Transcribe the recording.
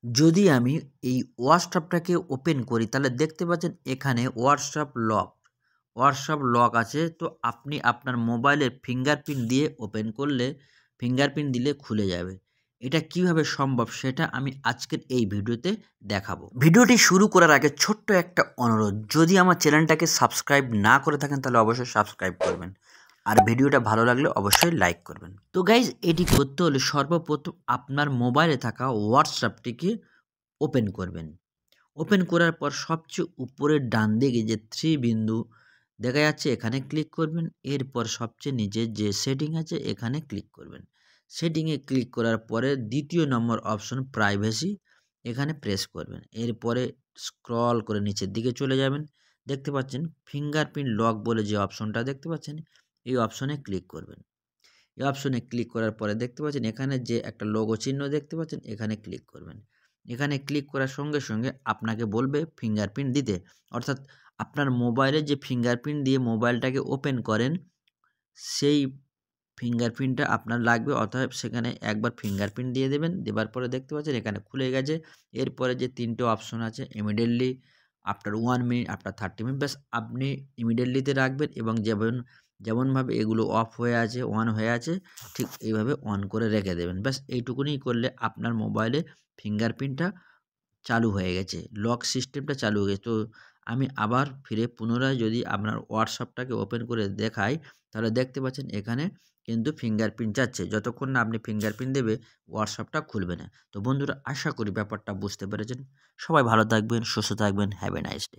যদি আমি এই হোয়াটসঅ্যাপটাকে ওপেন করি তাহলে দেখতে পাচ্ছেন এখানে হোয়াটসঅ্যাপ লক আছে। তো আপনি আপনার মোবাইলের ফিঙ্গারপ্রিন্ট দিয়ে ওপেন করলে ফিঙ্গারপ্রিন্ট দিলে খুলে যাবে। এটা কিভাবে সম্ভব সেটা আমি আজকের এই ভিডিওতে দেখাবো। ভিডিওটি শুরু করার আগে ছোট্ট একটা অনুরোধ, যদি আমার চ্যানেলটাকে সাবস্ক্রাইব না করে থাকেন তাহলে অবশ্যই সাবস্ক্রাইব করবেন, আর ভিডিওটা ভালো লাগলে অবশ্যই লাইক করবেন। তো গাইজ, এটি করতে হলে সর্বপ্রথম আপনার মোবাইলে থাকা হোয়াটসঅ্যাপটিকে ওপেন করবেন। ওপেন করার পর সবচেয়ে উপরের ডান দিকে যে 3 বিন্দু দেখা যাচ্ছে এখানে ক্লিক করবেন। এরপর সবচেয়ে নিচে যে সেটিং আছে এখানে ক্লিক করবেন। সেটিংয়ে ক্লিক করার পরে দ্বিতীয় নম্বর অপশন প্রাইভেসি, এখানে প্রেস করবেন। এরপরে স্ক্রল করে নিচের দিকে চলে যাবেন। দেখতে পাচ্ছেন ফিঙ্গারপ্রিন্ট লক বলে যে অপশনটা দেখতে পাচ্ছেন, এই অপশনে ক্লিক করবেন। এই অপশনে ক্লিক করার পরে দেখতে পাচ্ছেন এখানে যে একটা লোগো চিহ্ন দেখতে পাচ্ছেন, এখানে ক্লিক করবেন। এখানে ক্লিক করার সঙ্গে সঙ্গে আপনাকে বলবে ফিঙ্গারপ্রিন্ট দিতে, অর্থাৎ আপনার মোবাইলে যে ফিঙ্গারপ্রিন্ট দিয়ে মোবাইলটাকে ওপেন করেন সেই ফিঙ্গারপ্রিন্টটা আপনার লাগবে। অতএব সেখানে একবার ফিঙ্গারপ্রিন্ট দিয়ে দেবেন। দেওয়ার পরে দেখতে পাচ্ছেন এখানে খুলে গেছে। এরপরে যে 3টে অপশন আছে, immediately, after 1 minute, after 30 minute, ব্যাস আপনি ইমিডিয়েটলিতে রাখবেন এবং যেমনভাবে এগুলো অফ হয়ে আছে, অন হয়ে আছে, ঠিক এইভাবে অন করে রেখে দেবেন। ব্যাস এইটুকুনি করলে আপনার মোবাইলে ফিঙ্গারপ্রিন্টটা চালু হয়ে গেছে, লক সিস্টেমটা চালু হয়ে গেছে। তো আমি আবার ফিরে পুনরায় যদি আপনার হোয়াটসঅ্যাপটাকে ওপেন করে দেখাই তাহলে দেখতে পাচ্ছেন এখানে কিন্তু ফিঙ্গারপ্রিন্ট যাচ্ছে। যতক্ষণ না আপনি ফিঙ্গারপ্রিন্ট দেবে হোয়াটসঅ্যাপটা খুলবে না। তো বন্ধুরা, আশা করি ব্যাপারটা বুঝতে পেরেছেন। সবাই ভালো থাকবেন, সুস্থ থাকবেন। Have a nice day.